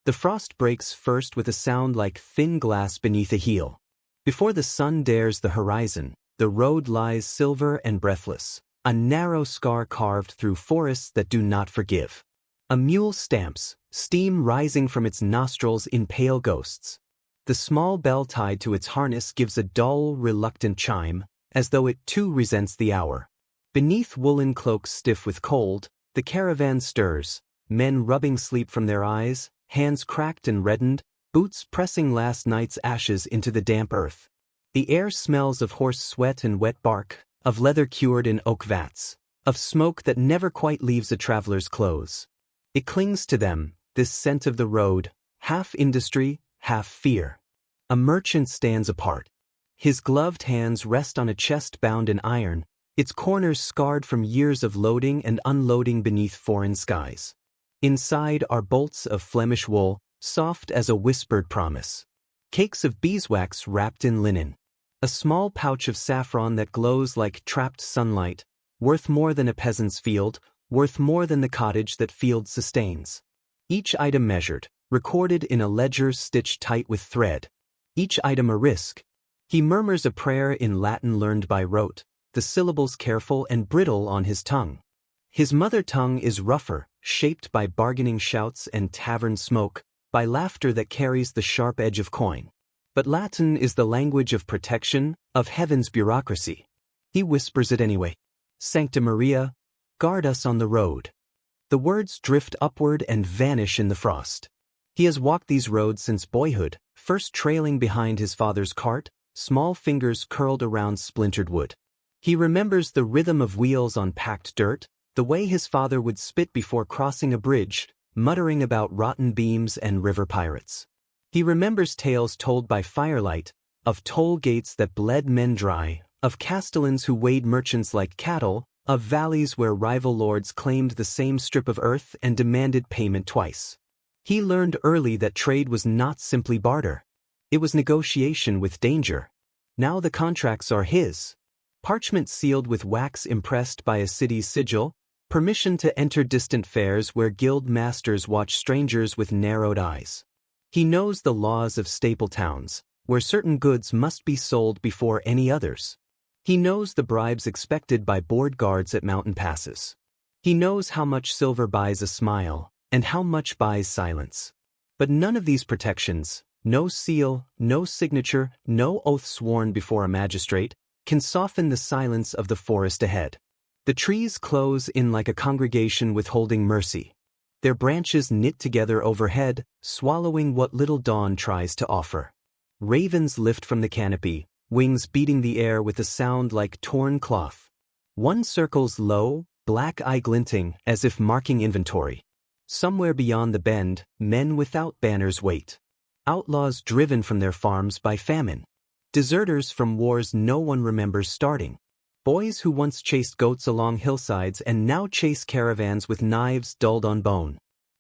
The frost breaks first with a sound like thin glass beneath a heel. Before the sun dares the horizon, the road lies silver and breathless, a narrow scar carved through forests that do not forgive. A mule stamps, steam rising from its nostrils in pale ghosts. The small bell tied to its harness gives a dull, reluctant chime, as though it too resents the hour. Beneath woolen cloaks stiff with cold, the caravan stirs, men rubbing sleep from their eyes, hands cracked and reddened, boots pressing last night's ashes into the damp earth. The air smells of horse sweat and wet bark, of leather cured in oak vats, of smoke that never quite leaves a traveler's clothes. It clings to them, this scent of the road, half industry, half fear. A merchant stands apart. His gloved hands rest on a chest bound in iron, its corners scarred from years of loading and unloading beneath foreign skies. Inside are bolts of Flemish wool, soft as a whispered promise. Cakes of beeswax wrapped in linen. A small pouch of saffron that glows like trapped sunlight, worth more than a peasant's field, worth more than the cottage that field sustains. Each item measured, recorded in a ledger stitched tight with thread. Each item a risk. He murmurs a prayer in Latin learned by rote, the syllables careful and brittle on his tongue. His mother tongue is rougher, shaped by bargaining shouts and tavern smoke, by laughter that carries the sharp edge of coin. But Latin is the language of protection, of heaven's bureaucracy. He whispers it anyway. Sancta Maria, guard us on the road. The words drift upward and vanish in the frost. He has walked these roads since boyhood, first trailing behind his father's cart, small fingers curled around splintered wood. He remembers the rhythm of wheels on packed dirt, the way his father would spit before crossing a bridge, muttering about rotten beams and river pirates. He remembers tales told by firelight, of toll gates that bled men dry, of castellans who weighed merchants like cattle, of valleys where rival lords claimed the same strip of earth and demanded payment twice. He learned early that trade was not simply barter. It was negotiation with danger. Now the contracts are his. Parchment sealed with wax impressed by a city's sigil, permission to enter distant fairs where guild masters watch strangers with narrowed eyes. He knows the laws of staple towns, where certain goods must be sold before any others. He knows the bribes expected by board guards at mountain passes. He knows how much silver buys a smile, and how much buys silence. But none of these protections, no seal, no signature, no oath sworn before a magistrate, can soften the silence of the forest ahead. The trees close in like a congregation withholding mercy. Their branches knit together overhead, swallowing what little dawn tries to offer. Ravens lift from the canopy, wings beating the air with a sound like torn cloth. One circles low, black eye glinting, as if marking inventory. Somewhere beyond the bend, men without banners wait. Outlaws driven from their farms by famine. Deserters from wars no one remembers starting. Boys who once chased goats along hillsides and now chase caravans with knives dulled on bone.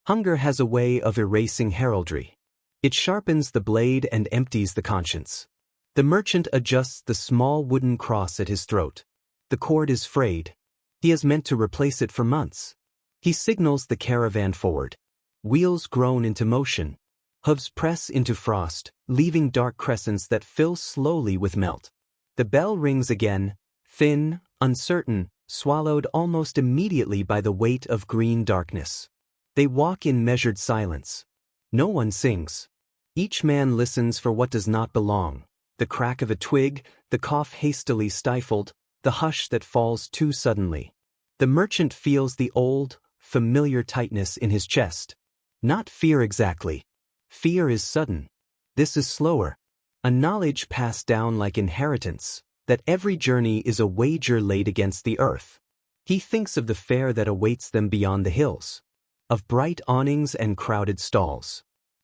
Hunger has a way of erasing heraldry. It sharpens the blade and empties the conscience. The merchant adjusts the small wooden cross at his throat. The cord is frayed. He has meant to replace it for months. He signals the caravan forward. Wheels groan into motion. Hooves press into frost, leaving dark crescents that fill slowly with melt. The bell rings again, thin, uncertain, swallowed almost immediately by the weight of green darkness. They walk in measured silence. No one sings. Each man listens for what does not belong. The crack of a twig, the cough hastily stifled, the hush that falls too suddenly. The merchant feels the old, familiar tightness in his chest. Not fear exactly. Fear is sudden. This is slower. A knowledge passed down like inheritance, that every journey is a wager laid against the earth. He thinks of the fare that awaits them beyond the hills. Of bright awnings and crowded stalls.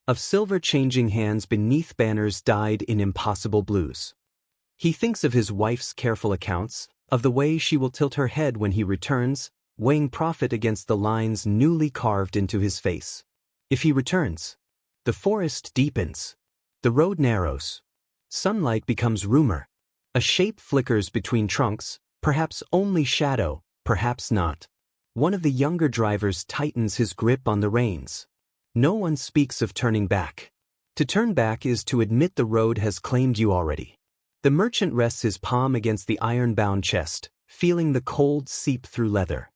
Of silver changing hands beneath banners dyed in impossible blues. He thinks of his wife's careful accounts, of the way she will tilt her head when he returns, weighing profit against the lines newly carved into his face. If he returns, the forest deepens. The road narrows. Sunlight becomes rumor. A shape flickers between trunks, perhaps only shadow, perhaps not. One of the younger drivers tightens his grip on the reins. No one speaks of turning back. To turn back is to admit the road has claimed you already. The merchant rests his palm against the iron-bound chest, feeling the cold seep through leather.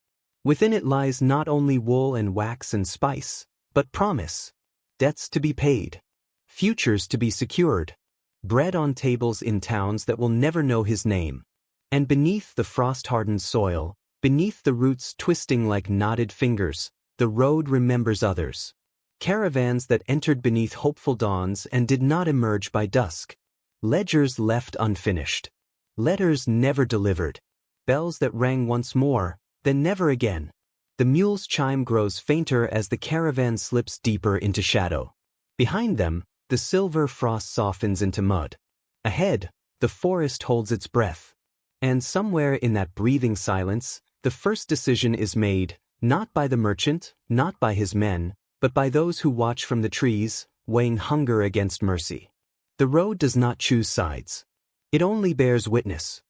Within it lies not only wool and wax and spice, but promise. Debts to be paid. Futures to be secured. Bread on tables in towns that will never know his name. And beneath the frost-hardened soil, beneath the roots twisting like knotted fingers, the road remembers others. Caravans that entered beneath hopeful dawns and did not emerge by dusk. Ledgers left unfinished. Letters never delivered. Bells that rang once more, then never again. The mule's chime grows fainter as the caravan slips deeper into shadow. Behind them, the silver frost softens into mud. Ahead, the forest holds its breath. And somewhere in that breathing silence, the first decision is made, not by the merchant, not by his men, but by those who watch from the trees, weighing hunger against mercy. The road does not choose sides. It only bears witness.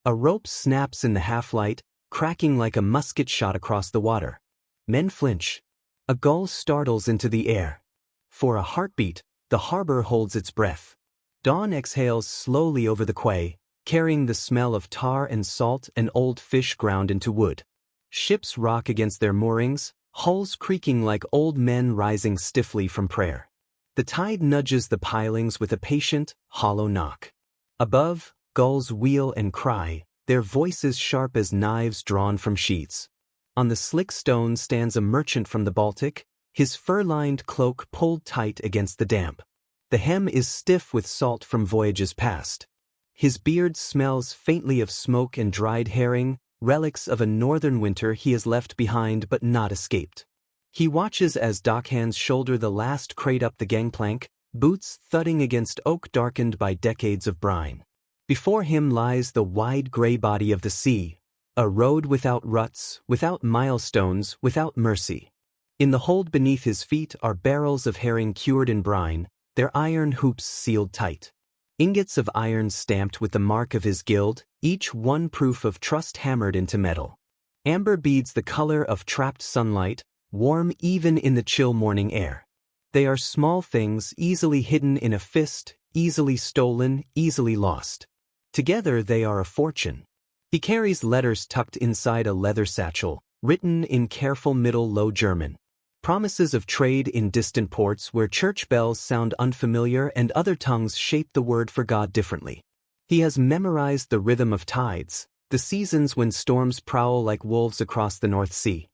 A rope snaps in the half-light, cracking like a musket shot across the water. Men flinch. A gull startles into the air. For a heartbeat, the harbor holds its breath. Dawn exhales slowly over the quay, carrying the smell of tar and salt and old fish ground into wood. Ships rock against their moorings, hulls creaking like old men rising stiffly from prayer. The tide nudges the pilings with a patient, hollow knock. Above, gulls wheel and cry, their voices sharp as knives drawn from sheaths. On the slick stone stands a merchant from the Baltic, his fur-lined cloak pulled tight against the damp. The hem is stiff with salt from voyages past. His beard smells faintly of smoke and dried herring, relics of a northern winter he has left behind but not escaped. He watches as dockhands shoulder the last crate up the gangplank, boots thudding against oak darkened by decades of brine. Before him lies the wide gray body of the sea, a road without ruts, without milestones, without mercy. In the hold beneath his feet are barrels of herring cured in brine, their iron hoops sealed tight. Ingots of iron stamped with the mark of his guild, each one proof of trust hammered into metal. Amber beads the color of trapped sunlight, warm even in the chill morning air. They are small things easily hidden in a fist, easily stolen, easily lost. Together they are a fortune. He carries letters tucked inside a leather satchel, written in careful Middle Low German. Promises of trade in distant ports where church bells sound unfamiliar and other tongues shape the word for God differently. He has memorized the rhythm of tides, the seasons when storms prowl like wolves across the North Sea.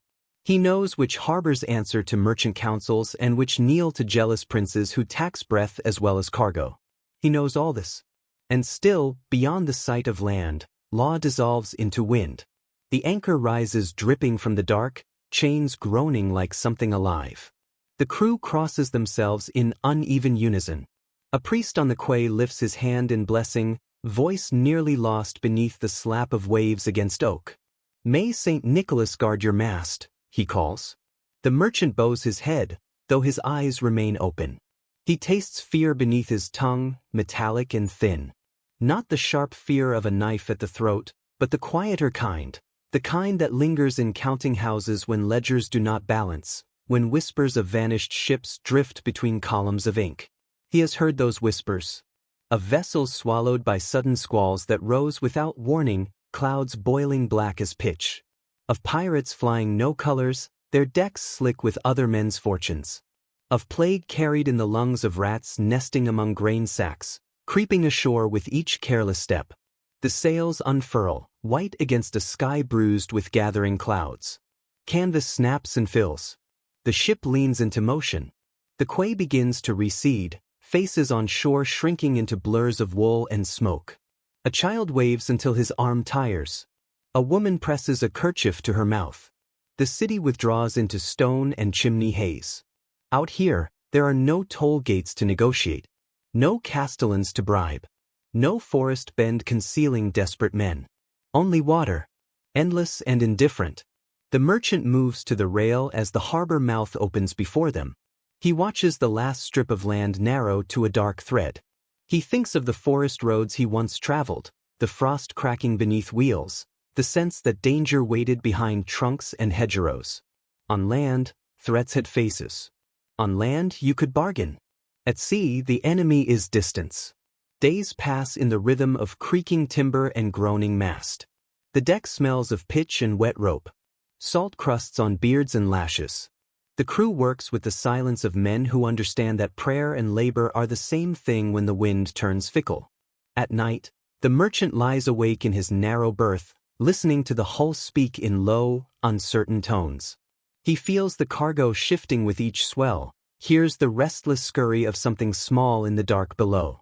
He knows which harbors answer to merchant councils and which kneel to jealous princes who tax breath as well as cargo. He knows all this. And still, beyond the sight of land, law dissolves into wind. The anchor rises dripping from the dark, chains groaning like something alive. The crew crosses themselves in uneven unison. A priest on the quay lifts his hand in blessing, voice nearly lost beneath the slap of waves against oak. "May St. Nicholas guard your mast," he calls. The merchant bows his head, though his eyes remain open. He tastes fear beneath his tongue, metallic and thin. Not the sharp fear of a knife at the throat, but the quieter kind, the kind that lingers in counting houses when ledgers do not balance, when whispers of vanished ships drift between columns of ink. He has heard those whispers. Of vessels swallowed by sudden squalls that rose without warning, clouds boiling black as pitch. Of pirates flying no colors, their decks slick with other men's fortunes. Of plague carried in the lungs of rats nesting among grain sacks, creeping ashore with each careless step. The sails unfurl, white against a sky bruised with gathering clouds. Canvas snaps and fills. The ship leans into motion. The quay begins to recede, faces on shore shrinking into blurs of wool and smoke. A child waves until his arm tires. A woman presses a kerchief to her mouth. The city withdraws into stone and chimney haze. Out here, there are no toll gates to negotiate. No castellans to bribe. No forest bend concealing desperate men. Only water. Endless and indifferent. The merchant moves to the rail as the harbor mouth opens before them. He watches the last strip of land narrow to a dark thread. He thinks of the forest roads he once traveled, the frost cracking beneath wheels, the sense that danger waited behind trunks and hedgerows. On land, threats had faces. On land, you could bargain. At sea, the enemy is distance. Days pass in the rhythm of creaking timber and groaning mast. The deck smells of pitch and wet rope. Salt crusts on beards and lashes. The crew works with the silence of men who understand that prayer and labor are the same thing when the wind turns fickle. At night, the merchant lies awake in his narrow berth, listening to the hull speak in low, uncertain tones. He feels the cargo shifting with each swell, hears the restless scurry of something small in the dark below.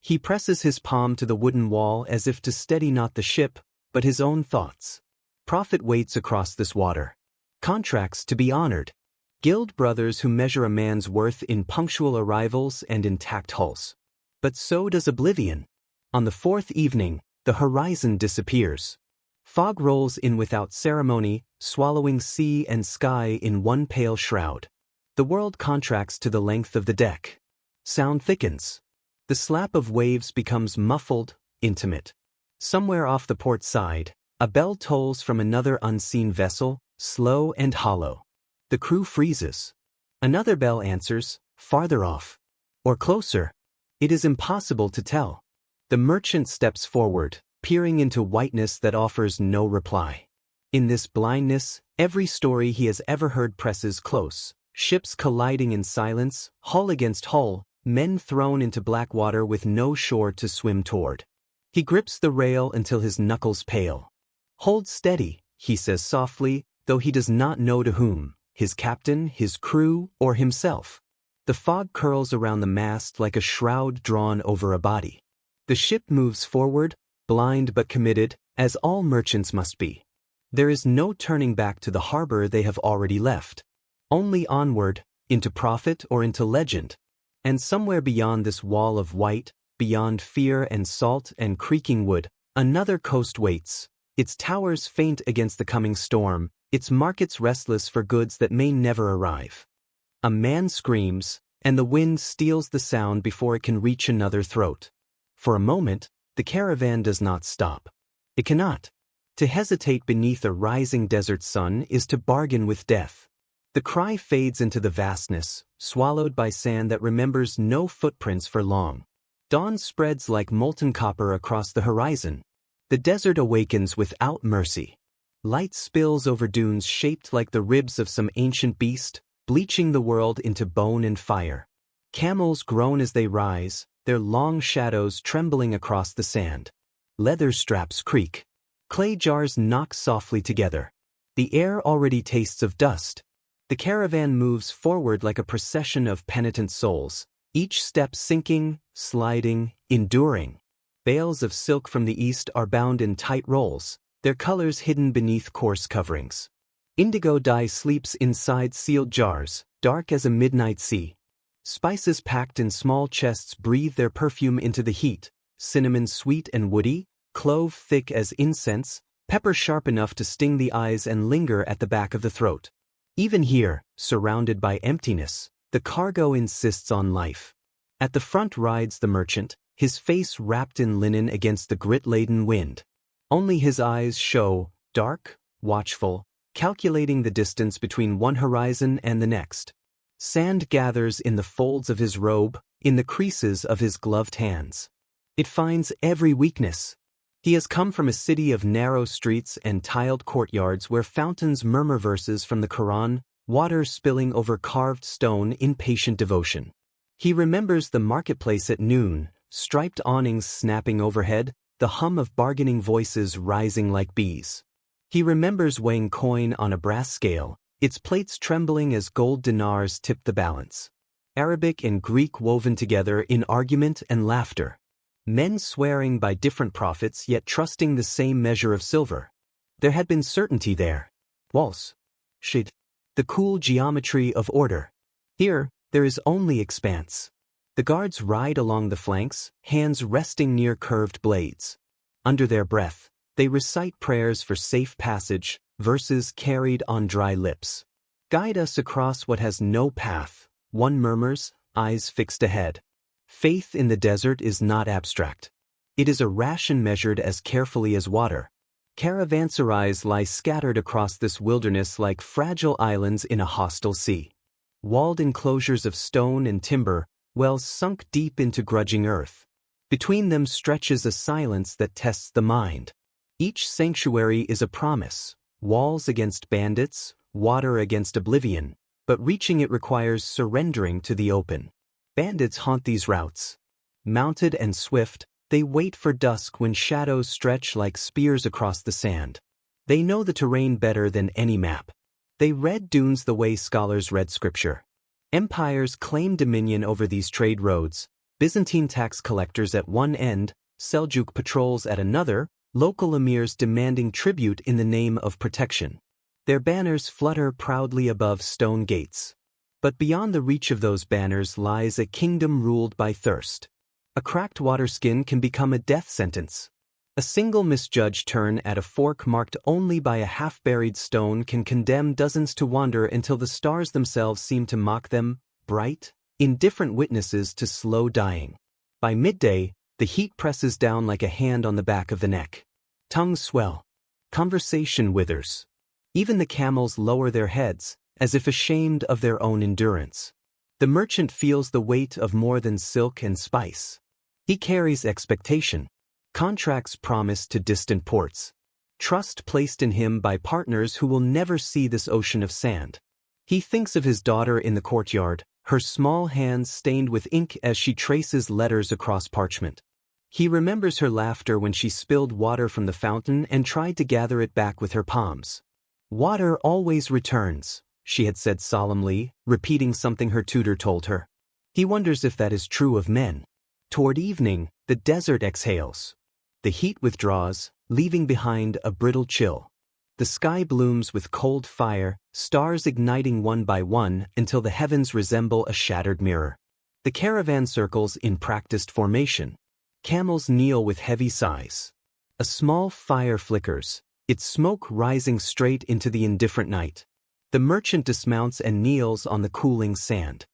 He presses his palm to the wooden wall as if to steady not the ship, but his own thoughts. Profit waits across this water. Contracts to be honored. Guild brothers who measure a man's worth in punctual arrivals and intact hulls. But so does oblivion. On the fourth evening, the horizon disappears. Fog rolls in without ceremony, swallowing sea and sky in one pale shroud. The world contracts to the length of the deck. Sound thickens. The slap of waves becomes muffled, intimate. Somewhere off the port side, a bell tolls from another unseen vessel, slow and hollow. The crew freezes. Another bell answers, farther off. Or closer. It is impossible to tell. The merchant steps forward, peering into whiteness that offers no reply. In this blindness, every story he has ever heard presses close. Ships colliding in silence, hull against hull, men thrown into black water with no shore to swim toward. He grips the rail until his knuckles pale. "Hold steady," he says softly, though he does not know to whom, his captain, his crew, or himself. The fog curls around the mast like a shroud drawn over a body. The ship moves forward, blind but committed, as all merchants must be. There is no turning back to the harbor they have already left. Only onward, into profit or into legend. And somewhere beyond this wall of white, beyond fear and salt and creaking wood, another coast waits, its towers faint against the coming storm, its markets restless for goods that may never arrive. A man screams, and the wind steals the sound before it can reach another throat. For a moment, the caravan does not stop. It cannot. To hesitate beneath a rising desert sun is to bargain with death. The cry fades into the vastness, swallowed by sand that remembers no footprints for long. Dawn spreads like molten copper across the horizon. The desert awakens without mercy. Light spills over dunes shaped like the ribs of some ancient beast, bleaching the world into bone and fire. Camels groan as they rise, their long shadows trembling across the sand. Leather straps creak. Clay jars knock softly together. The air already tastes of dust. The caravan moves forward like a procession of penitent souls, each step sinking, sliding, enduring. Bales of silk from the east are bound in tight rolls, their colors hidden beneath coarse coverings. Indigo dye sleeps inside sealed jars, dark as a midnight sea. Spices packed in small chests breathe their perfume into the heat, cinnamon sweet and woody, clove thick as incense, pepper sharp enough to sting the eyes and linger at the back of the throat. Even here, surrounded by emptiness, the cargo insists on life. At the front rides the merchant, his face wrapped in linen against the grit-laden wind. Only his eyes show, dark, watchful, calculating the distance between one horizon and the next. Sand gathers in the folds of his robe, in the creases of his gloved hands. It finds every weakness. He has come from a city of narrow streets and tiled courtyards where fountains murmur verses from the Quran, water spilling over carved stone in patient devotion. He remembers the marketplace at noon, striped awnings snapping overhead, the hum of bargaining voices rising like bees. He remembers weighing coin on a brass scale, its plates trembling as gold dinars tipped the balance. Arabic and Greek woven together in argument and laughter. Men swearing by different prophets yet trusting the same measure of silver. There had been certainty there. Walls. Shid. The cool geometry of order. Here, there is only expanse. The guards ride along the flanks, hands resting near curved blades. Under their breath, they recite prayers for safe passage, verses carried on dry lips. Guide us across what has no path, one murmurs, eyes fixed ahead. Faith in the desert is not abstract. It is a ration measured as carefully as water. Caravanserais lie scattered across this wilderness like fragile islands in a hostile sea. walled enclosures of stone and timber, wells sunk deep into grudging earth. Between them stretches a silence that tests the mind. Each sanctuary is a promise, walls against bandits, water against oblivion, but reaching it requires surrendering to the open. Bandits haunt these routes. Mounted and swift, they wait for dusk when shadows stretch like spears across the sand. They know the terrain better than any map. They read dunes the way scholars read scripture. Empires claim dominion over these trade roads, Byzantine tax collectors at one end, Seljuk patrols at another, local emirs demanding tribute in the name of protection. Their banners flutter proudly above stone gates. But beyond the reach of those banners lies a kingdom ruled by thirst. A cracked water skin can become a death sentence. A single misjudged turn at a fork marked only by a half-buried stone can condemn dozens to wander until the stars themselves seem to mock them, bright, indifferent witnesses to slow dying. By midday, the heat presses down like a hand on the back of the neck. Tongues swell. Conversation withers. Even the camels lower their heads, as if ashamed of their own endurance. The merchant feels the weight of more than silk and spice. He carries expectation. Contracts promised to distant ports. Trust placed in him by partners who will never see this ocean of sand. He thinks of his daughter in the courtyard, her small hands stained with ink as she traces letters across parchment. He remembers her laughter when she spilled water from the fountain and tried to gather it back with her palms. "Water always returns," she had said solemnly, repeating something her tutor told her. He wonders if that is true of men. Toward evening, the desert exhales. The heat withdraws, leaving behind a brittle chill. The sky blooms with cold fire, stars igniting one by one until the heavens resemble a shattered mirror. The caravan circles in practiced formation. Camels kneel with heavy sighs. A small fire flickers, its smoke rising straight into the indifferent night. The merchant dismounts and kneels on the cooling sand.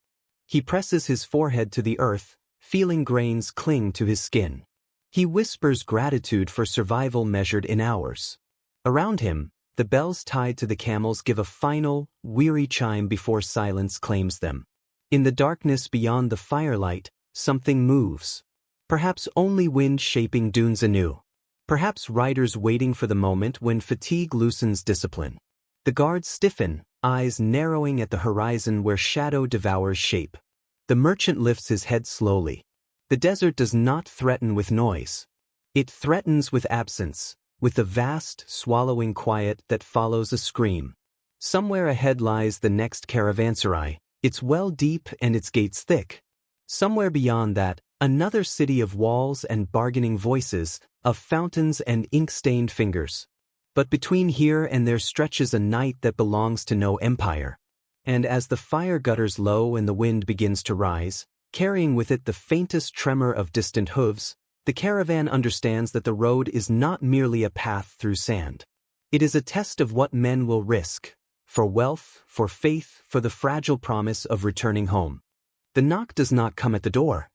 He presses his forehead to the earth, feeling grains cling to his skin. He whispers gratitude for survival measured in hours. Around him, the bells tied to the camels give a final, weary chime before silence claims them. In the darkness beyond the firelight, something moves. Perhaps only wind shaping dunes anew. Perhaps riders waiting for the moment when fatigue loosens discipline. The guards stiffen, eyes narrowing at the horizon where shadow devours shape. The merchant lifts his head slowly. The desert does not threaten with noise. It threatens with absence, with the vast, swallowing quiet that follows a scream. Somewhere ahead lies the next caravanserai, its well deep and its gates thick. Somewhere beyond that, another city of walls and bargaining voices, of fountains and ink-stained fingers. But between here and there stretches a night that belongs to no empire. And as the fire gutters low and the wind begins to rise, carrying with it the faintest tremor of distant hooves, the caravan understands that the road is not merely a path through sand. It is a test of what men will risk, for wealth, for faith, for the fragile promise of returning home. The knock does not come at the door.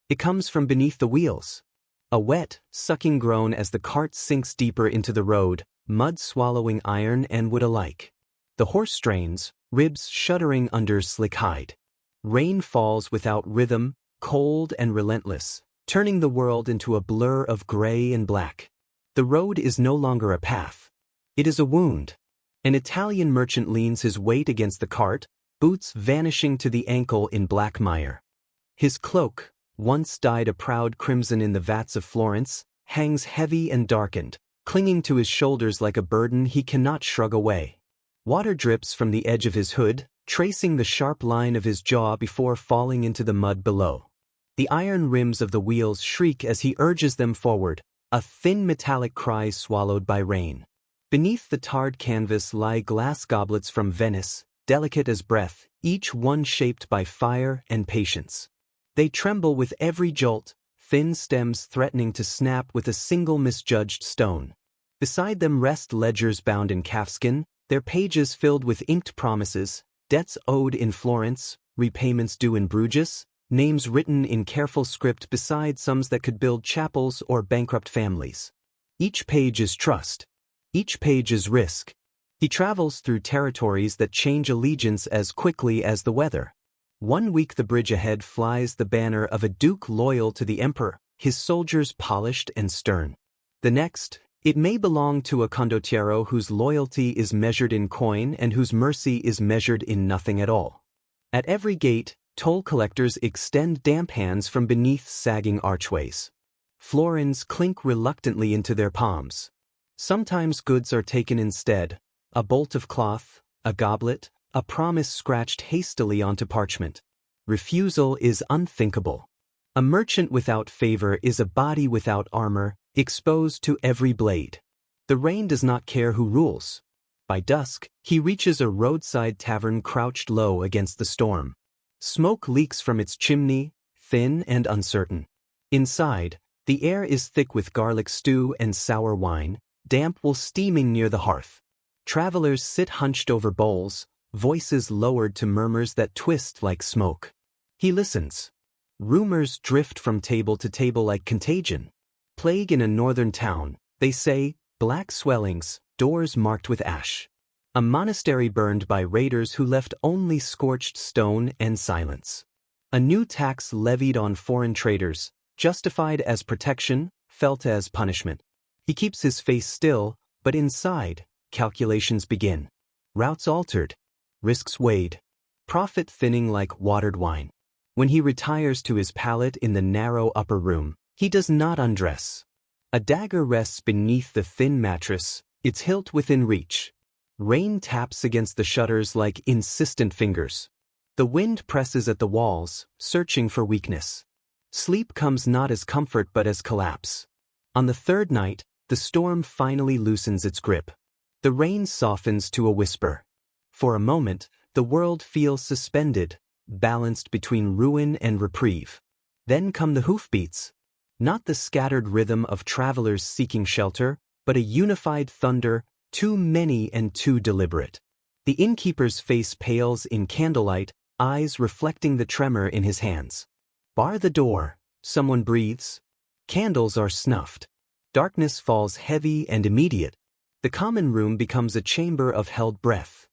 It comes from beneath the wheels. A wet, sucking groan as the cart sinks deeper into the road, mud swallowing iron and wood alike. The horse strains, ribs shuddering under slick hide. Rain falls without rhythm, cold and relentless, turning the world into a blur of gray and black. The road is no longer a path. It is a wound. An Italian merchant leans his weight against the cart, boots vanishing to the ankle in black mire. His cloak, once dyed a proud crimson in the vats of Florence, hangs heavy and darkened, clinging to his shoulders like a burden he cannot shrug away. Water drips from the edge of his hood, tracing the sharp line of his jaw before falling into the mud below. The iron rims of the wheels shriek as he urges them forward, a thin metallic cry swallowed by rain. Beneath the tarred canvas lie glass goblets from Venice, delicate as breath, each one shaped by fire and patience. They tremble with every jolt, thin stems threatening to snap with a single misjudged stone. Beside them rest ledgers bound in calfskin, their pages filled with inked promises, debts owed in Florence, repayments due in Bruges, names written in careful script beside sums that could build chapels or bankrupt families. Each page is trust. Each page is risk. He travels through territories that change allegiance as quickly as the weather. One week the bridge ahead flies the banner of a duke loyal to the emperor, his soldiers polished and stern. The next, it may belong to a condottiero whose loyalty is measured in coin and whose mercy is measured in nothing at all. At every gate, toll collectors extend damp hands from beneath sagging archways. Florins clink reluctantly into their palms. Sometimes goods are taken instead, a bolt of cloth, a goblet, a promise scratched hastily onto parchment. Refusal is unthinkable. A merchant without favor is a body without armor, exposed to every blade. The rain does not care who rules. By dusk, he reaches a roadside tavern crouched low against the storm. Smoke leaks from its chimney, thin and uncertain. Inside, the air is thick with garlic stew and sour wine, damp wool steaming near the hearth. Travelers sit hunched over bowls, voices lowered to murmurs that twist like smoke. He listens. Rumors drift from table to table like contagion. Plague in a northern town, they say, black swellings, doors marked with ash. A monastery burned by raiders who left only scorched stone and silence. A new tax levied on foreign traders, justified as protection, felt as punishment. He keeps his face still, but inside, calculations begin. Routes altered. Risks weighed. Profit thinning like watered wine. When he retires to his pallet in the narrow upper room, he does not undress. A dagger rests beneath the thin mattress, its hilt within reach. Rain taps against the shutters like insistent fingers. The wind presses at the walls, searching for weakness. Sleep comes not as comfort but as collapse. On the third night, the storm finally loosens its grip. The rain softens to a whisper. For a moment, the world feels suspended, balanced between ruin and reprieve. Then come the hoofbeats. Not the scattered rhythm of travelers seeking shelter, but a unified thunder, too many and too deliberate. The innkeeper's face pales in candlelight, eyes reflecting the tremor in his hands. Bar the door, someone breathes. Candles are snuffed. Darkness falls heavy and immediate. The common room becomes a chamber of held breath.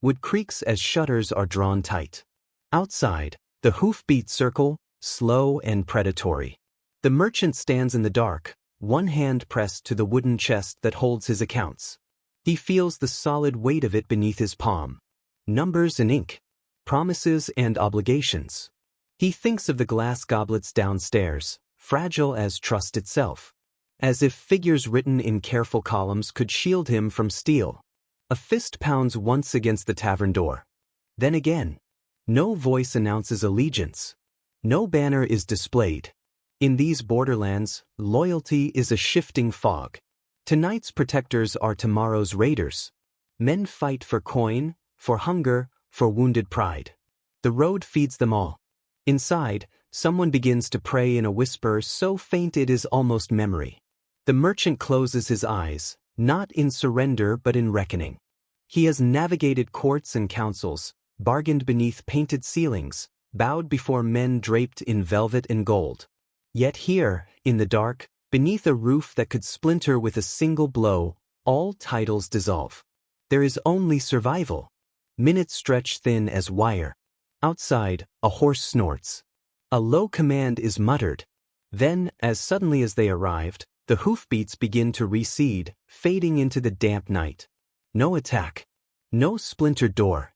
Wood creaks as shutters are drawn tight. Outside, the hoofbeats circle, slow and predatory. The merchant stands in the dark, one hand pressed to the wooden chest that holds his accounts. He feels the solid weight of it beneath his palm. Numbers and ink. Promises and obligations. He thinks of the glass goblets downstairs, fragile as trust itself. As if figures written in careful columns could shield him from steel. A fist pounds once against the tavern door. Then again. No voice announces allegiance. No banner is displayed. In these borderlands, loyalty is a shifting fog. Tonight's protectors are tomorrow's raiders. Men fight for coin, for hunger, for wounded pride. The road feeds them all. Inside, someone begins to pray in a whisper so faint it is almost memory. The merchant closes his eyes, not in surrender but in reckoning. He has navigated courts and councils, bargained beneath painted ceilings, bowed before men draped in velvet and gold. Yet here, in the dark, beneath a roof that could splinter with a single blow, all titles dissolve. There is only survival. Minutes stretch thin as wire. Outside, a horse snorts. A low command is muttered. Then, as suddenly as they arrived, the hoofbeats begin to recede, fading into the damp night. No attack. No splintered door.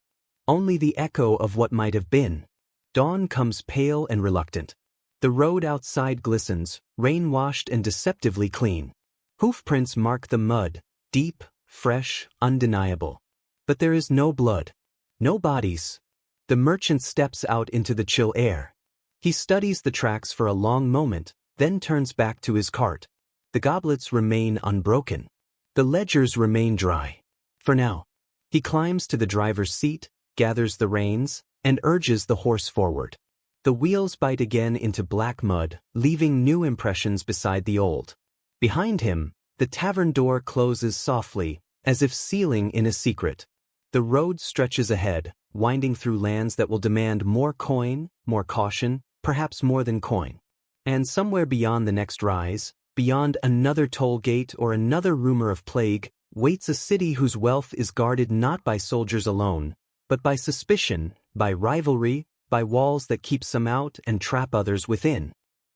Only the echo of what might have been. Dawn comes pale and reluctant. The road outside glistens, rain-washed and deceptively clean. Hoofprints mark the mud, deep, fresh, undeniable. But there is no blood. No bodies. The merchant steps out into the chill air. He studies the tracks for a long moment, then turns back to his cart. The goblets remain unbroken. The ledgers remain dry. For now. He climbs to the driver's seat, gathers the reins, and urges the horse forward. The wheels bite again into black mud, leaving new impressions beside the old. Behind him, the tavern door closes softly, as if sealing in a secret. The road stretches ahead, winding through lands that will demand more coin, more caution, perhaps more than coin. And somewhere beyond the next rise, beyond another toll gate or another rumor of plague, waits a city whose wealth is guarded not by soldiers alone, but by suspicion, by rivalry, by walls that keep some out and trap others within.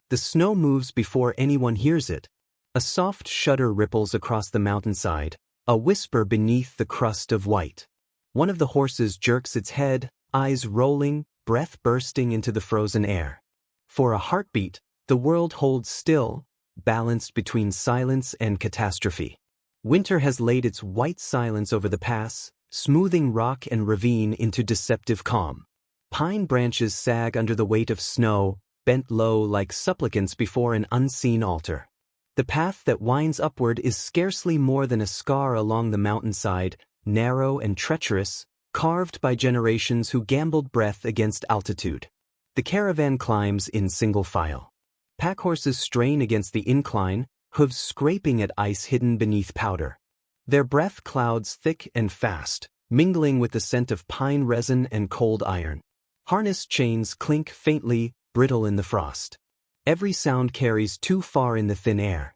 The snow moves before anyone hears it. A soft shudder ripples across the mountainside, a whisper beneath the crust of white. One of the horses jerks its head, eyes rolling, breath bursting into the frozen air. For a heartbeat, the world holds still, balanced between silence and catastrophe. Winter has laid its white silence over the pass, smoothing rock and ravine into deceptive calm. Pine branches sag under the weight of snow, bent low like supplicants before an unseen altar. The path that winds upward is scarcely more than a scar along the mountainside, narrow and treacherous, carved by generations who gambled breath against altitude. The caravan climbs in single file. Packhorses strain against the incline, hooves scraping at ice hidden beneath powder. Their breath clouds thick and fast, mingling with the scent of pine resin and cold iron. Harness chains clink faintly, brittle in the frost. Every sound carries too far in the thin air.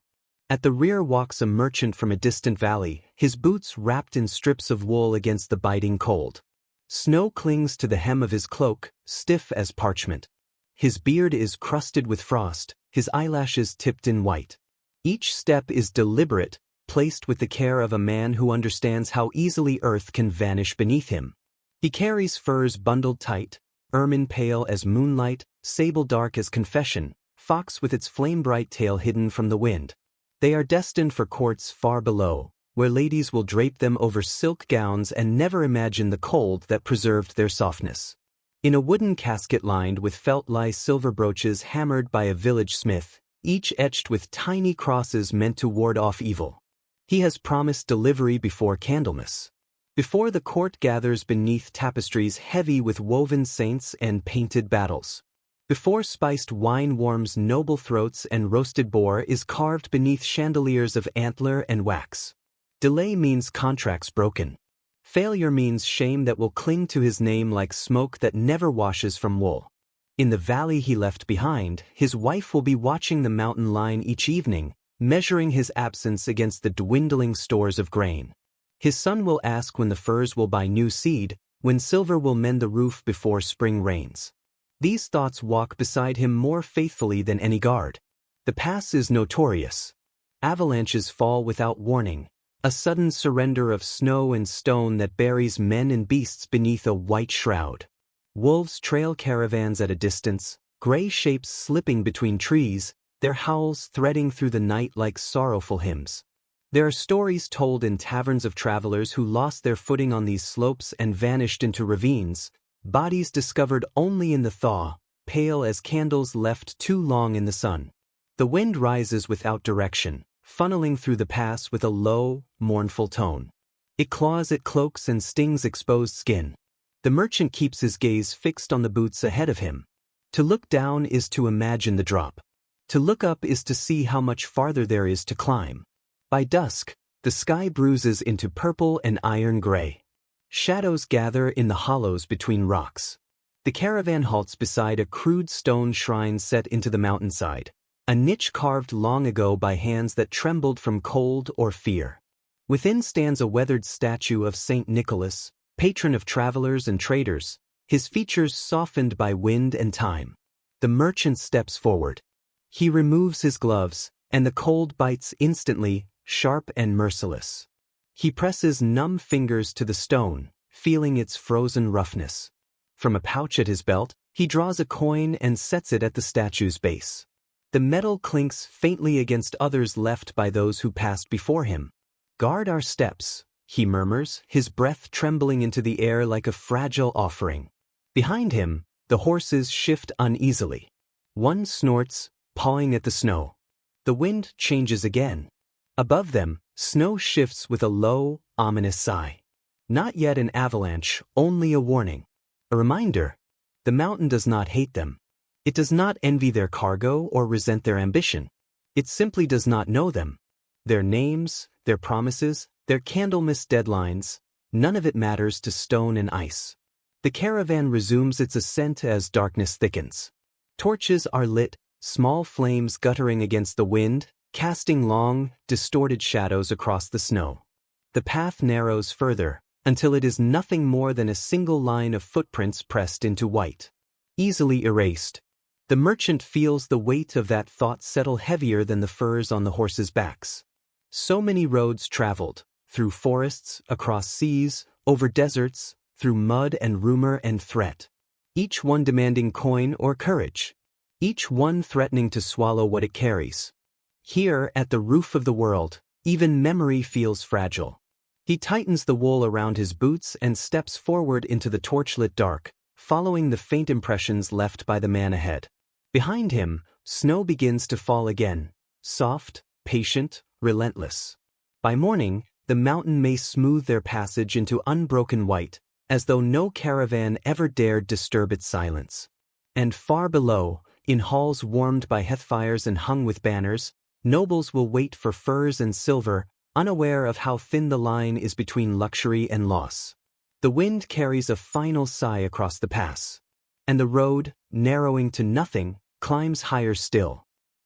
At the rear walks a merchant from a distant valley, his boots wrapped in strips of wool against the biting cold. Snow clings to the hem of his cloak, stiff as parchment. His beard is crusted with frost, his eyelashes tipped in white. Each step is deliberate, placed with the care of a man who understands how easily earth can vanish beneath him. He carries furs bundled tight, ermine pale as moonlight, sable dark as confession, fox with its flame-bright tail hidden from the wind. They are destined for courts far below, where ladies will drape them over silk gowns and never imagine the cold that preserved their softness. In a wooden casket lined with felt lie silver brooches hammered by a village smith, each etched with tiny crosses meant to ward off evil. He has promised delivery before Candlemas. Before the court gathers beneath tapestries heavy with woven saints and painted battles. Before spiced wine warms noble throats and roasted boar is carved beneath chandeliers of antler and wax. Delay means contracts broken. Failure means shame that will cling to his name like smoke that never washes from wool. In the valley he left behind, his wife will be watching the mountain line each evening, measuring his absence against the dwindling stores of grain. His son will ask when the firs will buy new seed, when silver will mend the roof before spring rains. These thoughts walk beside him more faithfully than any guard. The pass is notorious. Avalanches fall without warning, a sudden surrender of snow and stone that buries men and beasts beneath a white shroud. Wolves trail caravans at a distance, gray shapes slipping between trees, their howls threading through the night like sorrowful hymns. There are stories told in taverns of travelers who lost their footing on these slopes and vanished into ravines, bodies discovered only in the thaw, pale as candles left too long in the sun. The wind rises without direction, funneling through the pass with a low, mournful tone. It claws at cloaks and stings exposed skin. The merchant keeps his gaze fixed on the boots ahead of him. To look down is to imagine the drop. To look up is to see how much farther there is to climb. By dusk, the sky bruises into purple and iron gray. Shadows gather in the hollows between rocks. The caravan halts beside a crude stone shrine set into the mountainside, a niche carved long ago by hands that trembled from cold or fear. Within stands a weathered statue of Saint Nicholas, patron of travelers and traders, his features softened by wind and time. The merchant steps forward. He removes his gloves, and the cold bites instantly, sharp and merciless. He presses numb fingers to the stone, feeling its frozen roughness. From a pouch at his belt, he draws a coin and sets it at the statue's base. The metal clinks faintly against others left by those who passed before him. "Guard our steps," he murmurs, his breath trembling into the air like a fragile offering. Behind him, the horses shift uneasily. One snorts, pawing at the snow. The wind changes again. Above them, snow shifts with a low, ominous sigh. Not yet an avalanche, only a warning. A reminder. The mountain does not hate them. It does not envy their cargo or resent their ambition. It simply does not know them. Their names, their promises, their Candlemas deadlines, none of it matters to stone and ice. The caravan resumes its ascent as darkness thickens. Torches are lit, small flames guttering against the wind, casting long, distorted shadows across the snow. The path narrows further, until it is nothing more than a single line of footprints pressed into white. Easily erased. The merchant feels the weight of that thought settle heavier than the furs on the horses' backs. So many roads traveled, through forests, across seas, over deserts, through mud and rumor and threat. Each one demanding coin or courage. Each one threatening to swallow what it carries. Here, at the roof of the world, even memory feels fragile. He tightens the wool around his boots and steps forward into the torchlit dark, following the faint impressions left by the man ahead. Behind him, snow begins to fall again, soft, patient, relentless. By morning, the mountain may smooth their passage into unbroken white, as though no caravan ever dared disturb its silence. And far below, in halls warmed by hearthfires and hung with banners, nobles will wait for furs and silver, unaware of how thin the line is between luxury and loss. The wind carries a final sigh across the pass. And the road, narrowing to nothing, climbs higher still.